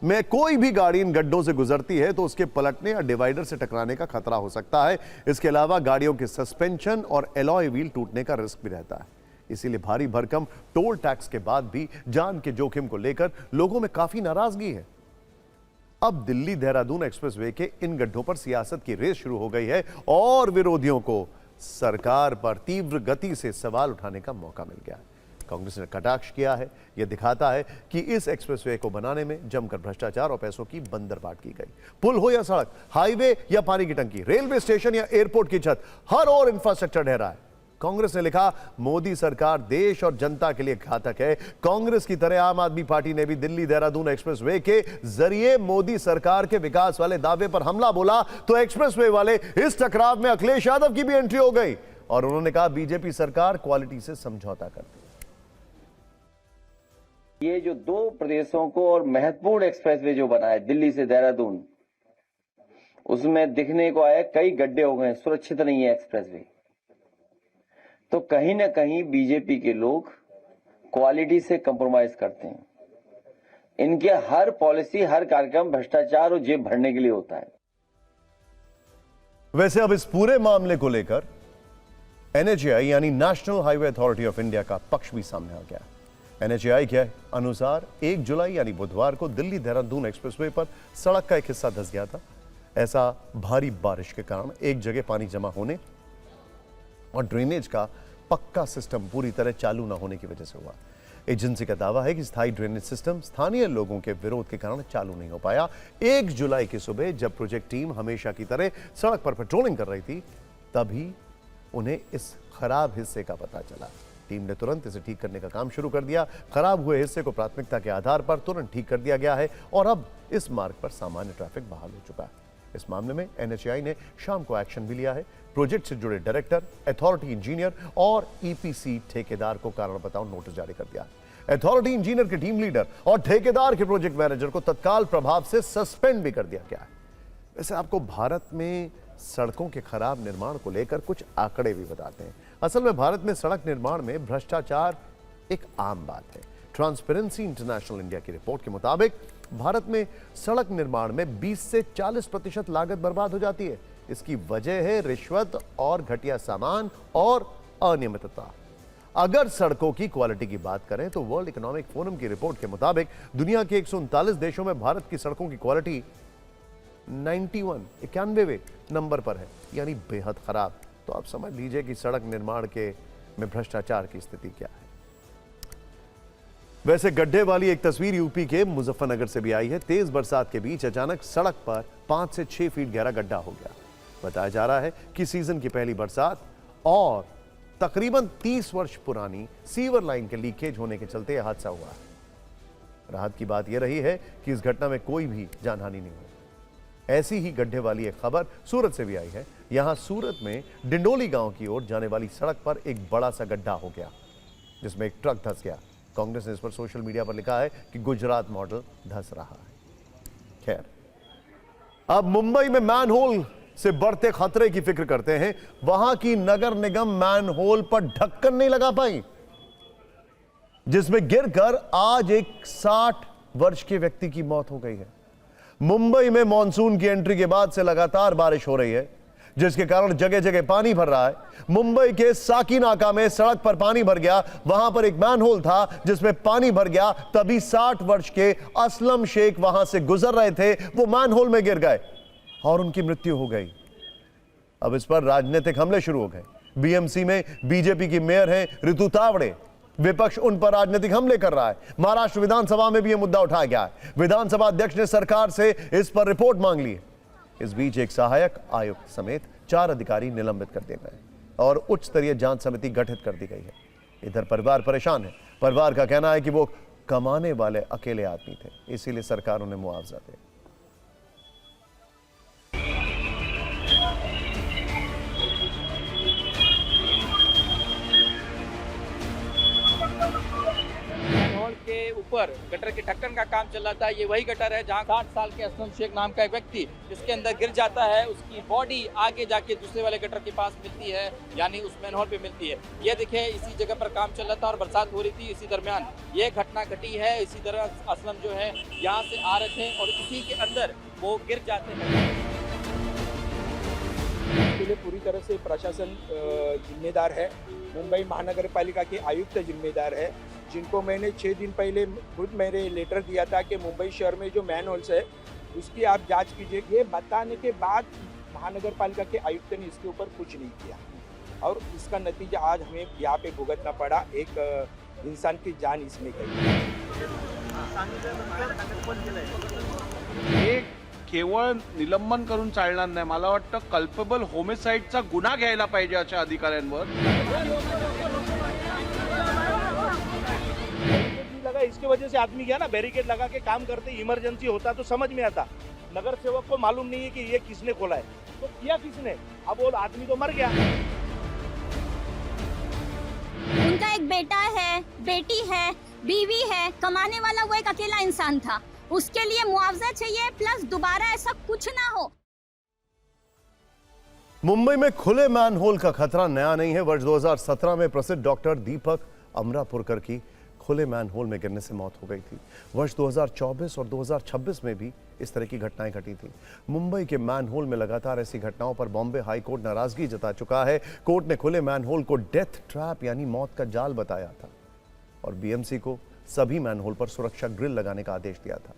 में कोई भी गाड़ी इन गड्ढों से गुजरती है तो उसके पलटने या डिवाइडर से टकराने का खतरा हो सकता है। इसके अलावा गाड़ियों के सस्पेंशन और एलॉय व्हील टूटने का रिस्क भी रहता है। इसीलिए भारी भरकम टोल टैक्स के बाद भी जान के जोखिम को लेकर लोगों में काफी नाराजगी है। अब दिल्ली देहरादून एक्सप्रेसवे के इन गड्ढों पर सियासत की रेस शुरू हो गई है और विरोधियों को सरकार पर तीव्र गति से सवाल उठाने का मौका मिल गया है। कांग्रेस ने कटाक्ष किया है। यह दिखाता है कि इस एक्सप्रेसवे को बनाने में जमकर भ्रष्टाचार और पैसों की बंदरबाट की गई। पुल हो या सड़क, हाईवे या पानी की टंकी, रेलवे स्टेशन या एयरपोर्ट की छत, हर और इंफ्रास्ट्रक्चर ढह रहा है। कांग्रेस ने लिखा, मोदी सरकार देश और जनता के लिए घातक है। कांग्रेस की तरह आम आदमी पार्टी ने भी दिल्ली देहरादून एक्सप्रेसवे के जरिए मोदी सरकार के विकास वाले दावे पर हमला बोला तो एक्सप्रेसवे वाले इस टकराव में अखिलेश यादव की भी एंट्री हो गई और उन्होंने कहा बीजेपी सरकार क्वालिटी से समझौता करती है। ये जो 2 प्रदेशों को और महत्वपूर्ण एक्सप्रेसवे जो बना है दिल्ली से देहरादून, उसमें दिखने को आया कई गड्ढे हो गए, सुरक्षित नहीं है एक्सप्रेसवे। तो कहीं ना कहीं बीजेपी के लोग क्वालिटी से कंप्रोमाइज करते हैं। इनके हर पॉलिसी, हर कार्यक्रम भ्रष्टाचार और जेब भरने के लिए होता है। वैसे अब इस पूरे मामले को लेकर एनएचएआई यानी national highway authority of India का पक्ष भी सामने आ गया। एनएचएआई के अनुसार 1 जुलाई यानी बुधवार को दिल्ली देहरादून एक्सप्रेसवे पर सड़क का एक हिस्सा धंस गया था। ऐसा भारी बारिश के कारण एक जगह पानी जमा होने और ड्रेनेज का पक्का सिस्टम पूरी तरह चालू न होने की वजह से हुआ। एजेंसी का दावा है कि स्थायी ड्रेनेज सिस्टम स्थानीय लोगों के विरोध के कारण चालू नहीं हो पाया। 1 जुलाई की सुबह जब प्रोजेक्ट टीम हमेशा की तरह सड़क पर पेट्रोलिंग कर रही थी, तभी उन्हें इस खराब हिस्से का पता चला। टीम ने तुरंत इसे ठीक करने का काम शुरू कर दिया। खराब हुए हिस्से को प्राथमिकता के आधार पर तुरंत ठीक कर दिया गया है और अब इस मार्ग पर सामान्य ट्रैफिक बहाल हो चुका है। इस मामले में NHAI ने शाम को एक्शन भी लिया है। प्रोजेक्ट से जुड़े डायरेक्टर, अथॉरिटी इंजीनियर और EPC ठेकेदार को कारण बताओ नोटिस जारी कर दिया। अथॉरिटी इंजीनियर के टीम लीडर और ठेकेदार के प्रोजेक्ट मैनेजर को तत्काल प्रभाव से सस्पेंड भी कर दिया गया है। वैसे आपको भारत में सड़कों के खराब निर्माण को लेकर कुछ आंकड़े भी बताते हैं। असल में भारत में सड़क निर्माण में भ्रष्टाचार एक आम बात है। ट्रांसपेरेंसी इंटरनेशनल इंडिया की रिपोर्ट के मुताबिक भारत में सड़क निर्माण में 20 से 40% लागत बर्बाद हो जाती है। इसकी वजह है रिश्वत और घटिया सामान और अनियमितता। अगर सड़कों की क्वालिटी की बात करें तो वर्ल्ड इकोनॉमिक फोरम की रिपोर्ट के मुताबिक दुनिया के 139 देशों में भारत की सड़कों की क्वालिटी 91वें नंबर पर है, यानी बेहद खराब। तो आप समझ लीजिए कि सड़क निर्माण में भ्रष्टाचार की स्थिति क्या है। वैसे गड्ढे वाली एक तस्वीर यूपी के मुजफ्फरनगर से भी आई है। तेज बरसात के बीच अचानक सड़क पर 5 से 6 फीट गहरा गड्ढा हो गया। बताया जा रहा है कि सीजन की पहली बरसात और तकरीबन 30 वर्ष पुरानी सीवर लाइन के लीकेज होने के चलते यह हादसा हुआ है। राहत की बात यह रही है कि इस घटना में कोई भी जानहानि नहीं हुई। ऐसी ही गड्ढे वाली एक खबर सूरत से भी आई है। यहां सूरत में डिंडोली गांव की ओर जाने वाली सड़क पर एक बड़ा सा गड्ढा हो गया, जिसमें एक ट्रक धंस गया। कांग्रेस ने इस पर सोशल मीडिया पर लिखा है कि गुजरात मॉडल धंस रहा है। खैर, अब मुंबई में मैनहोल से बढ़ते खतरे की फिक्र करते हैं। वहां की नगर निगम मैनहोल पर ढक्कन नहीं लगा पाई, जिसमें गिरकर आज एक 60 वर्ष के व्यक्ति की मौत हो गई है। मुंबई में मॉनसून की एंट्री के बाद से लगातार बारिश हो रही है, जिसके कारण जगह जगह पानी भर रहा है। मुंबई के साकीनाका में सड़क पर पानी भर गया। वहां पर एक मैनहोल था जिसमें पानी भर गया। तभी 60 वर्ष के असलम शेख वहां से गुजर रहे थे, वो मैनहोल में गिर गए और उनकी मृत्यु हो गई। अब इस पर राजनीतिक हमले शुरू हो गए। BMC में बीजेपी की मेयर हैं ऋतु तावड़े। विपक्ष उन पर राजनीतिक हमले कर रहा है। महाराष्ट्र विधानसभा में भी यह मुद्दा उठाया गया है। विधानसभा अध्यक्ष ने सरकार से इस पर रिपोर्ट मांग ली है। इस बीच एक सहायक आयुक्त समेत 4 अधिकारी निलंबित कर दिए गए और उच्च स्तरीय जांच समिति गठित कर दी गई है। इधर परिवार परेशान है। परिवार का कहना है कि वो कमाने वाले अकेले आदमी थे, इसीलिए सरकार उन्हें मुआवजा दे। के ऊपर गटर के ढक्कन का काम चल रहा था। ये वही गटर है जहाँ 60 साल के असलम शेख नाम का एक व्यक्ति इसके अंदर गिर जाता है। उसकी बॉडी आगे जाके दूसरे वाले गटर के पास मिलती है, यानी उस मैनहोल पे मिलती है। ये देखिए, इसी जगह पर काम चल रहा था और बरसात हो रही थी। इसी दरमियान ये घटना घटी है। इसी तरह असलम जो है यहाँ से आ रहे थे और इसी के अंदर वो गिर जाते हैं। इसके लिए पूरी तरह से प्रशासन जिम्मेदार है। मुंबई महानगर पालिका के आयुक्त जिम्मेदार है, जिनको मैंने 6 दिन पहले खुद मैंने लेटर दिया था कि मुंबई शहर में जो मैनहोल्स है उसकी आप जांच कीजिए। ये बताने के बाद महानगर पालिका के आयुक्त ने इसके ऊपर कुछ नहीं किया और इसका नतीजा आज हमें यहाँ पे भुगतना पड़ा। एक इंसान की जान इसमें गई। केवळ निलंबन करून चालणार नाही। मला वाटतं कल्पेबल होमिसाइडचा गुन्हा घ्यायला पाहिजे अशा अधिकाऱ्यांवर। लगा, इसकी वजह से आदमी गया ना, बैरिकेड लगा के काम करते। इमरजेंसी होता तो समझ में आता। नगर सेवक को मालूम नहीं है कि ये किसने खोला है, तो किया किसने? अब वो आदमी तो मर गया। उनका एक बेटा है, बेटी है, बीवी है, कमाने वाला वो एक अकेला इंसान था। उसके लिए मुआवजा चाहिए, प्लस दोबारा ऐसा कुछ ना हो। मुंबई में खुले मैनहोल का खतरा नया नहीं है। वर्ष 2017 में प्रसिद्ध डॉक्टर दीपक अमरापुरकर की खुले मैनहोल में गिरने से मौत हो गई थी। वर्ष 2024 और 2026 में भी इस तरह की घटनाएं घटी थी। मुंबई के मैनहोल में लगातार ऐसी घटनाओं पर बॉम्बे हाई कोर्ट नाराजगी जता चुका है। कोर्ट ने खुले मैनहोल को डेथ ट्रैप यानी मौत का जाल बताया था और BMC को सभी मैनहोल पर सुरक्षा ग्रिल लगाने का आदेश दिया था।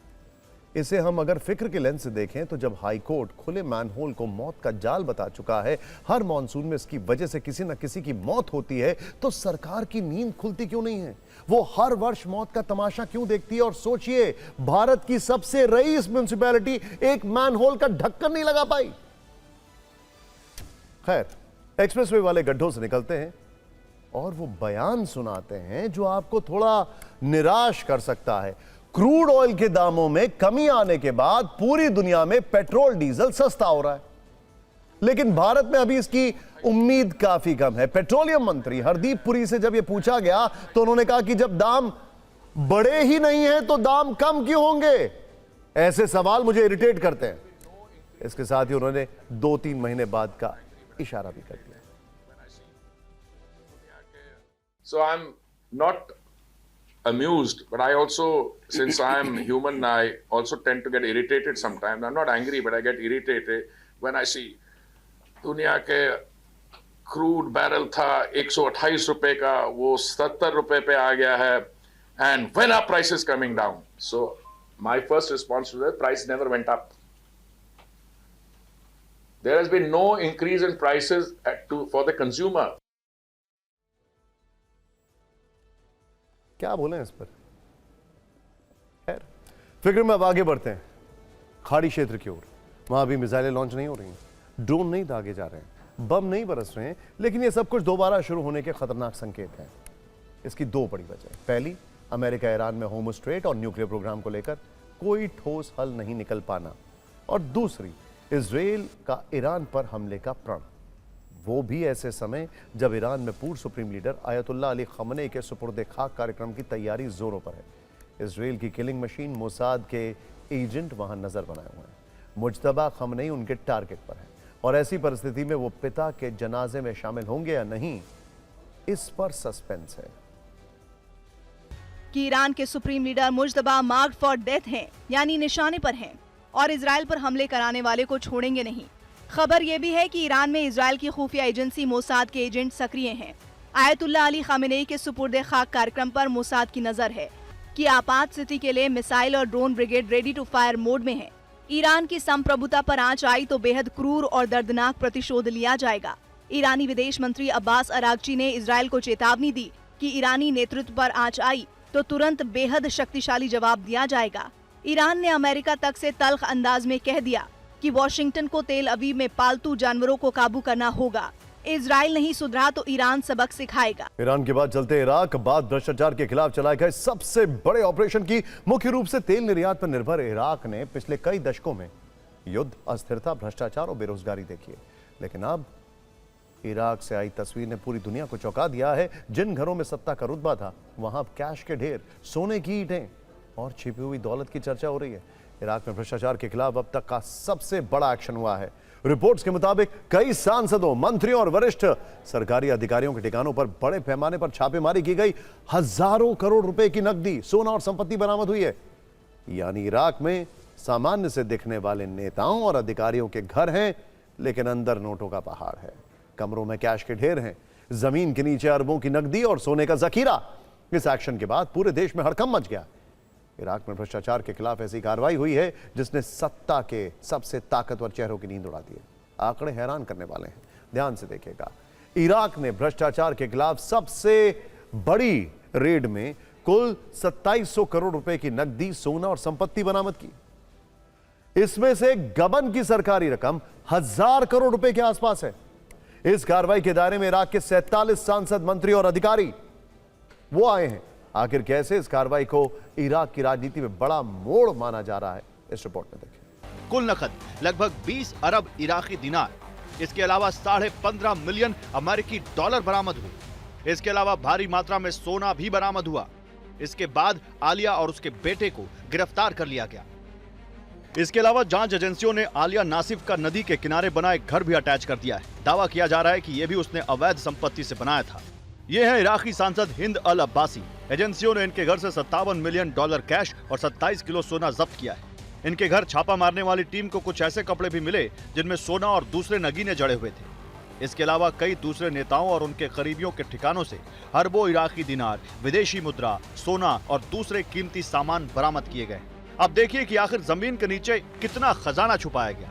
इसे हम अगर फिक्र के लेंस से देखें तो जब हाई कोर्ट खुले मैनहोल को मौत का जाल बता चुका है, हर मॉनसून में इसकी वजह से किसी न किसी की मौत होती है, तो सरकार की नींद खुलती क्यों नहीं है? वो हर वर्ष मौत का तमाशा क्यों देखती है? और सोचिए, भारत की सबसे रईस म्युनिसिपैलिटी एक मैनहोल का ढक्कन नहीं लगा पाई। खैर, एक्सप्रेसवे वाले गड्ढों से निकलते हैं और वो बयान सुनाते हैं जो आपको थोड़ा निराश कर सकता है। क्रूड ऑयल के दामों में कमी आने के बाद पूरी दुनिया में पेट्रोल डीजल सस्ता हो रहा है, लेकिन भारत में अभी इसकी उम्मीद काफी कम है। पेट्रोलियम मंत्री हरदीप पुरी से जब यह पूछा गया तो उन्होंने कहा कि जब दाम बड़े ही नहीं हैं तो दाम कम क्यों होंगे? ऐसे सवाल मुझे इरिटेट करते हैं। इसके साथ ही उन्होंने 2-3 महीने बाद का इशारा भी कर दिया। So I'm not amused, but I also, since I am human, I also tend to get irritated sometimes. I'm not angry, but I get irritated when I see दुनिया के क्रूड बैरल था 128 रुपए का, वो 70 रुपए पे आ गया है, and when are prices coming down? So my first response to that, price never went up. There has been no increase in prices for the consumer. क्या बोलें इस पर? खैर, फिक्र में अब आगे बढ़ते हैं खाड़ी क्षेत्र की ओर। वहां भी मिसाइलें लॉन्च नहीं हो रही हैं, ड्रोन नहीं दागे जा रहे हैं, बम नहीं बरस रहे हैं, लेकिन ये सब कुछ दोबारा शुरू होने के खतरनाक संकेत हैं। इसकी दो बड़ी वजह। पहली, अमेरिका ईरान में होर्मुज़ स्ट्रेट और न्यूक्लियर प्रोग्राम को लेकर कोई ठोस हल नहीं निकल पाना, और दूसरी, इजराइल का ईरान पर हमले का प्रण, वो भी ऐसे समय जब ईरान में पूर्व सुप्रीम लीडर आयतुल्लाह अली खamenei के सुपुर्द खाक कार्यक्रम की तैयारी जोरों पर है। इजराइल की किलिंग मशीन मोसाद के एजेंट वहां नजर बनाए हुए हैं। मुज्तबा खamenei उनके टारगेट पर है, और ऐसी परिस्थिति में वो पिता के जनाजे में शामिल होंगे या नहीं, इस पर सस्पेंस है। कि ईरान के supreme leader Mojtaba marked for death हैं, यानी निशाने पर हैं, और इजराइल पर हमले कराने वाले को छोड़ेंगे नहीं। खबर यह भी है कि ईरान में इजराइल की खुफिया एजेंसी मोसाद के एजेंट सक्रिय हैं। आयतुल्लाह अली खamenei के सुपुर्द खाक कार्यक्रम पर मोसाद की नजर है कि आपात स्थिति के लिए मिसाइल और drone brigade ready to fire mode में है। ईरान की संप्रभुता पर आंच आई तो बेहद क्रूर और दर्दनाक प्रतिशोध लिया जाएगा। ईरानी विदेश मंत्री अब्बास अरागची ने इजराइल को चेतावनी दी कि ईरानी नेतृत्व पर आंच आई तो तुरंत बेहद शक्तिशाली जवाब दिया जाएगा। ईरान ने अमेरिका तक से तल्ख अंदाज में कह दिया कि वॉशिंगटन को तेल अवीव में पालतू जानवरों को काबू करना होगा। इजराइल नहीं सुधरा तो ईरान सबक सिखाएगा। ईरान के बाद चलते इराक। बाद भ्रष्टाचार के खिलाफ चलाए गए सबसे बड़े ऑपरेशन की मुख्य रूप से तेल निर्यात पर निर्भर इराक ने पिछले कई दशकों में युद्ध, अस्थिरता, भ्रष्टाचार और बेरोजगारी देखी है। लेकिन अब इराक से आई तस्वीर ने पूरी दुनिया को चौंका दिया है। जिन घरों में सत्ता का रुतबा था, वहां अब कैश के ढेर, सोने की ईंटें और छिपी हुई दौलत की चर्चा हो रही है। इराक में भ्रष्टाचार के खिलाफ अब तक का सबसे बड़ा एक्शन हुआ है। रिपोर्ट्स के मुताबिक कई सांसदों, मंत्रियों और वरिष्ठ सरकारी अधिकारियों के ठिकानों पर बड़े पैमाने पर छापेमारी की गई। हजारों करोड़ रुपए की नकदी, सोना और संपत्ति बरामद हुई है। यानी इराक में सामान्य से दिखने वाले नेताओं और अधिकारियों के घर हैं, लेकिन अंदर नोटों का पहाड़ है। कमरों में कैश के ढेर हैं, जमीन के नीचे अरबों की नकदी और सोने का जखीरा। इस एक्शन के बाद पूरे देश में हड़कंप मच गया। इराक में भ्रष्टाचार के खिलाफ ऐसी कार्रवाई हुई है जिसने सत्ता के सबसे ताकतवर चेहरों की नींद उड़ा दी है। आंकड़े हैरान करने वाले हैं, ध्यान से देखिएगा। इराक ने भ्रष्टाचार के खिलाफ सबसे बड़ी रेड में कुल 2700 करोड़ रुपए की नकदी, सोना और संपत्ति बरामद की। इसमें से गबन की सरकारी रकम 1000 करोड़ रुपए के आसपास है। इस कार्रवाई के दायरे में इराक के 47 सांसद, मंत्री और अधिकारी वो आए हैं। आखिर कैसे इस कार्रवाई को इराक की राजनीति में बड़ा मोड़ माना जा रहा है, इस रिपोर्ट में देखिए। कुल नकद लगभग 20 अरब इराकी दिनार, इसके अलावा 15.5 मिलियन अमेरिकी डॉलर बरामद हुए। इसके अलावा भारी मात्रा में सोना भी बरामद हुआ। इसके बाद आलिया और उसके बेटे को गिरफ्तार कर लिया गया। इसके अलावा जांच एजेंसियों ने आलिया नासिफ का नदी के किनारे बना एक घर भी अटैच कर दिया है। दावा किया जा रहा है कि यह भी उसने अवैध संपत्ति से बनाया था। ये है इराकी सांसद हिंद अल अब्बासी। एजेंसियों ने इनके घर से 57 मिलियन डॉलर कैश और 27 किलो सोना जब्त किया है। इनके घर छापा मारने वाली टीम को कुछ ऐसे कपड़े भी मिले जिनमें सोना और दूसरे नगीने जड़े हुए थे। इसके अलावा कई दूसरे नेताओं और उनके करीबियों के ठिकानों से अरबों इराकी दिनार, विदेशी मुद्रा, सोना और दूसरे कीमती सामान बरामद किए गए। अब देखिए कि आखिर जमीन के नीचे कितना खजाना छुपाया गया।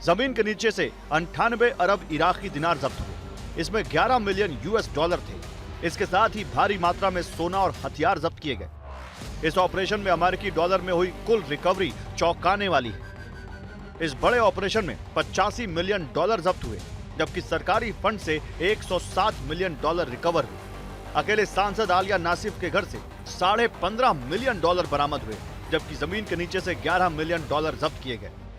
जमीन के नीचे से 98 अरब इराकी दिनार जब्त हुए। इसमें 11 मिलियन यूएस डॉलर थे। इसके साथ ही भारी मात्रा में सोना और हथियार जब्त किए गए। इस ऑपरेशन में अमेरिकी डॉलर में हुई कुल रिकवरी चौंकाने वाली है। इस बड़े ऑपरेशन में 85 मिलियन डॉलर जब्त हुए, जबकि सरकारी फंड से 107 मिलियन डॉलर रिकवर हुए। अकेले सांसद आलिया नासिफ के घर से 15.5 मिलियन डॉलर बरामद हुए, जबकि जमीन के नीचे से 11 मिलियन डॉलर जब्त किए गए।